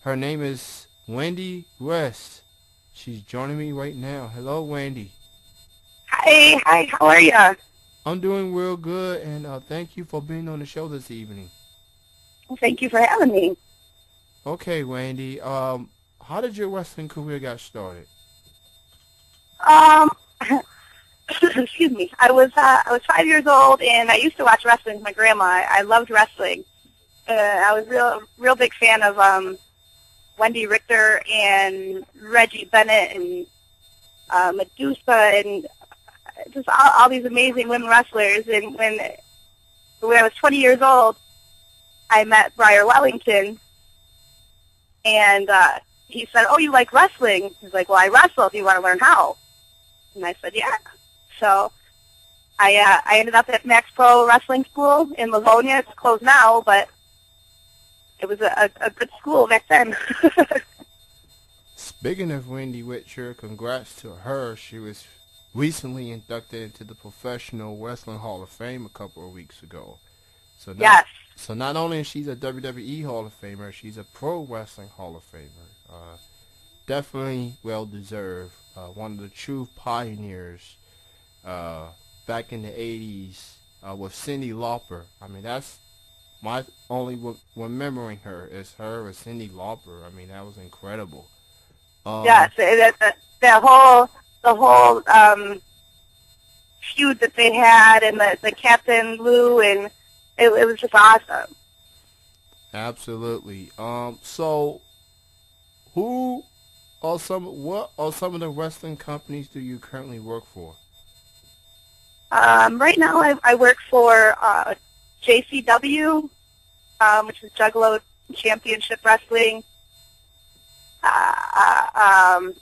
Her name is Wendy West. She's joining me right now. Hello, Wendy. Hi, how are ya? I'm doing real good, and thank you for being on the show this evening. Thank you for having me. Okay, Wendy. How did your wrestling career get started? Um, excuse me. I was 5 years old, and I used to watch wrestling with my grandma. I loved wrestling. I was real big fan of Wendy Richter and Reggie Bennett and Medusa and just all these amazing women wrestlers. And when I was 20 years old, I met Briar Wellington, and he said, "Oh, you like wrestling?" He's like, "Well, I wrestle. Do you want to learn how?" And I said, "Yeah." So I ended up at Max Pro Wrestling School in Livonia. It's closed now, but it was a good school back then. Speaking of Wendy Richter, congrats to her. She was recently inducted into the Professional Wrestling Hall of Fame a couple of weeks ago. Yes. So not only is she a WWE Hall of Famer, she's a Pro Wrestling Hall of Famer. Definitely well deserved. One of the true pioneers back in the 80s with Cyndi Lauper. I mean, that's my only remembering her is her with Cyndi Lauper. I mean, that was incredible. Yes, the whole feud that they had, and the Captain Lou, and it was just awesome. Absolutely. So what are some of the wrestling companies do you currently work for? Right now, I work for JCW, which is Juggalo Championship Wrestling.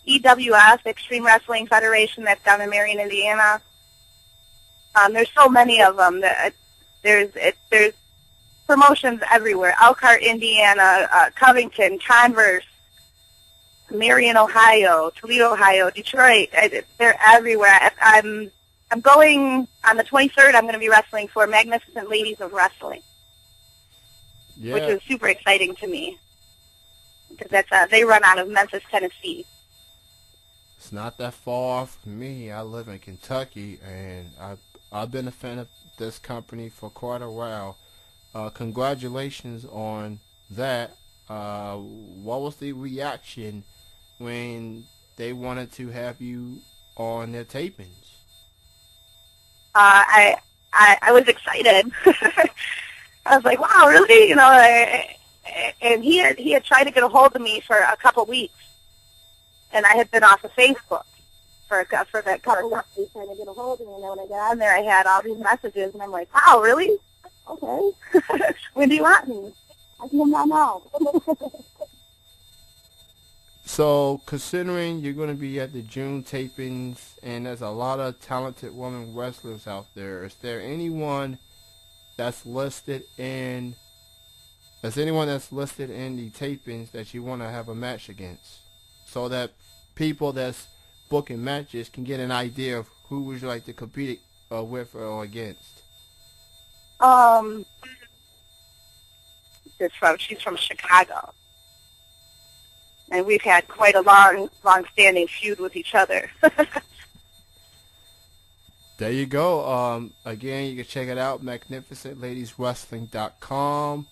EWF, Extreme Wrestling Federation, that's down in Marion, Indiana. There's so many of them. There's promotions everywhere. Elkhart, Indiana, Covington, Converse, Marion, Ohio, Toledo, Ohio, Detroit. They're everywhere. I'm going on the 23rd. I'm going to be wrestling for Magnificent Ladies of Wrestling, which is super exciting to me because they run out of Memphis, Tennessee. It's not that far from me. I live in Kentucky, and I've been a fan of this company for quite a while. Congratulations on that. What was the reaction when they wanted to have you on their tapings? I was excited. I was like, wow, really? You know, and he had tried to get a hold of me for a couple weeks, and I had been off of Facebook for that couple weeks. He was trying to get a hold of me, and then when I got on there, I had all these messages, and I'm like, wow, really? Okay. When do you want me? I can come down now. So, considering you're going to be at the June tapings, and there's a lot of talented women wrestlers out there, is there anyone that's listed in the tapings that you want to have a match against, so that people that's booking matches can get an idea of who would you like to compete with or against? She's from Chicago, and we've had quite a long-standing feud with each other. There you go. Again, you can check it out, magnificentladieswrestling.com.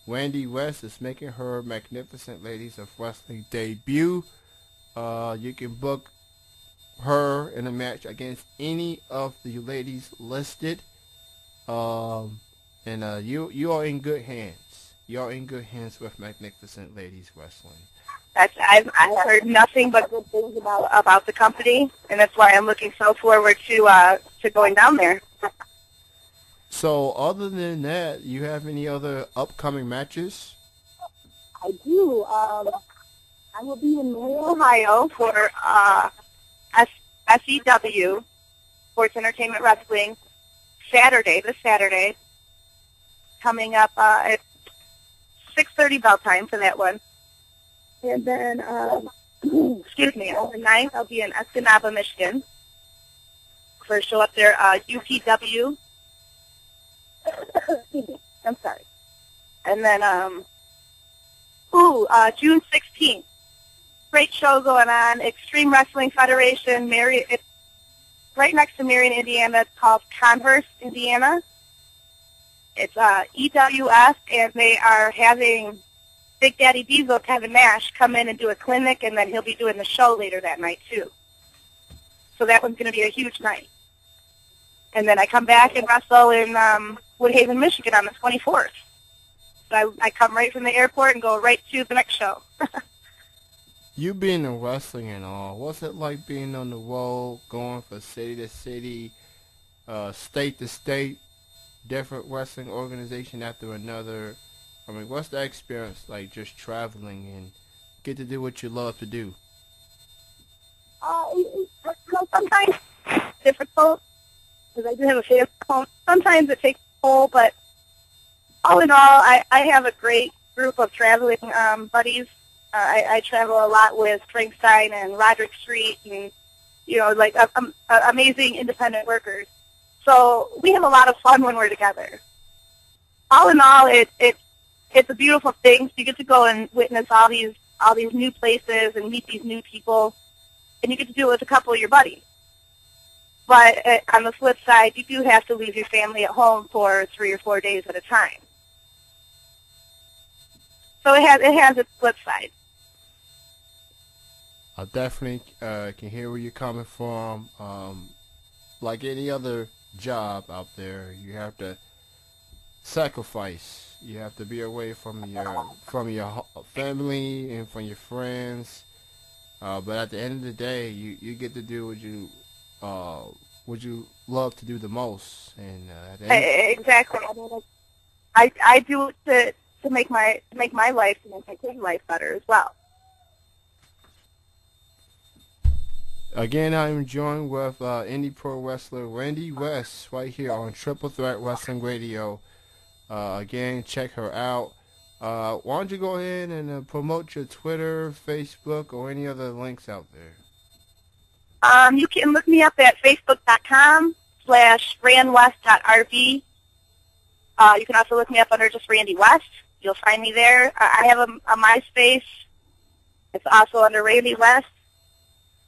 Wendy West is making her Magnificent Ladies of Wrestling debut. You can book her in a match against any of the ladies listed. You are in good hands. You are in good hands with Magnificent Ladies Wrestling. I've heard nothing but good things about the company, and that's why I'm looking so forward to going down there. So, other than that, you have any other upcoming matches? I do. I will be in Marion, Ohio for SEW, Sports Entertainment Wrestling, this Saturday, coming up at 6:30 bell time for that one. And then, excuse me, on the 9th, I'll be in Escanaba, Michigan, for a show up there, UPW. Excuse me, I'm sorry. And then, June 16th. Great show going on. Extreme Wrestling Federation. It's right next to Marion, Indiana. It's called Converse, Indiana. It's EWF, and they are having Big Daddy Diesel, Kevin Nash, come in and do a clinic, and then he'll be doing the show later that night, too. So that one's going to be a huge night. And then I come back and wrestle in Woodhaven, Michigan on the 24th. So I come right from the airport and go right to the next show. You being in wrestling and all, what's it like being on the road, going from city to city, state to state, different wrestling organization after another? I mean, what's that experience like, just traveling and get to do what you love to do? Sometimes it's difficult because I do have a family home. Sometimes it takes a toll, but all in all, I have a great group of traveling buddies. I travel a lot with Frankenstein and Roderick Street and, like amazing independent workers. So we have a lot of fun when we're together. All in all, it's a beautiful thing. You get to go and witness all these new places and meet these new people, and you get to do it with a couple of your buddies. But on the flip side, you do have to leave your family at home for 3 or 4 days at a time. So it has its flip side. I definitely can hear where you're coming from. Like any other job out there, you have to sacrifice. You have to be away from your family and from your friends. But at the end of the day, you get to do what you love to do the most. And at the end exactly. I do it to make my life, to make my kids' life better as well. Again, I'm joined with indie pro wrestler Randi West right here on Triple Threat Wrestling Radio. Again, check her out. Why don't you go ahead and promote your Twitter, Facebook, or any other links out there? You can look me up at facebook.com/randwest.rv. You can also look me up under just Randi West. You'll find me there. I have a MySpace. It's also under Randi West.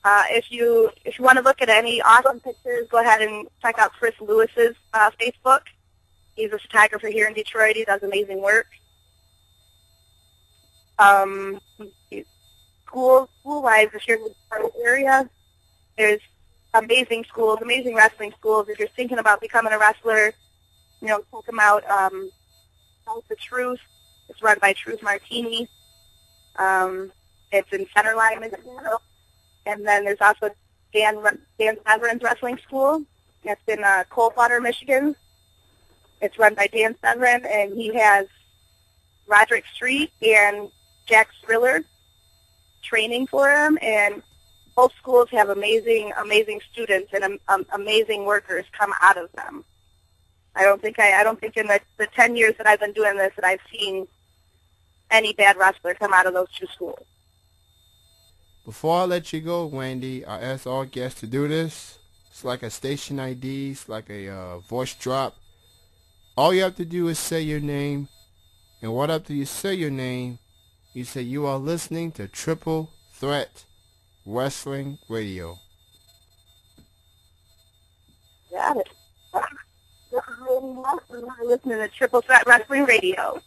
If you want to look at any awesome pictures, go ahead and check out Chris Lewis's Facebook. He's a photographer here in Detroit. He does amazing work. School-wise, if you're in the Detroit area, there's amazing schools, amazing wrestling schools. If you're thinking about becoming a wrestler, check them out. House of Truth. It's run by Truth Martini. It's in Centerline, Michigan. And then there's also Dan Severin's Wrestling School. It's in Coldwater, Michigan. It's run by Dan Severin, and he has Roderick Street and Jack Thriller training for him. And both schools have amazing students and amazing workers come out of them. I don't think in the 10 years that I've been doing this that I've seen any bad wrestler come out of those two schools. Before I let you go, Randi, I ask all guests to do this. It's like a station ID. It's like a voice drop. All you have to do is say your name. And right after you say your name, you say you are listening to Triple Threat Wrestling Radio. Got it. This is Randi West, and you're listening to Triple Threat Wrestling Radio.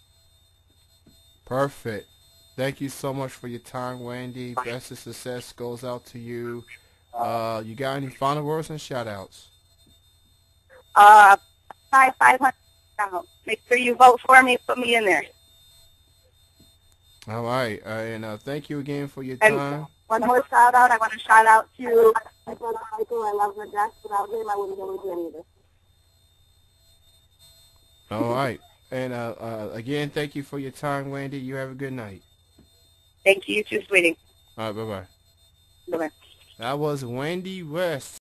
Perfect. Thank you so much for your time, Randi. Best of success goes out to you. You got any final words and shout-outs? 500. Make sure you vote for me. Put me in there. All right. And thank you again for your time. And one more shout-out. I want to shout out to my brother Michael. I love my Jack. Without him, I wouldn't be able to do any of this. All right. And again, thank you for your time, Randi. You have a good night. Thank you. You too, sweetie. All right. Bye-bye. Bye-bye. That was Randi West.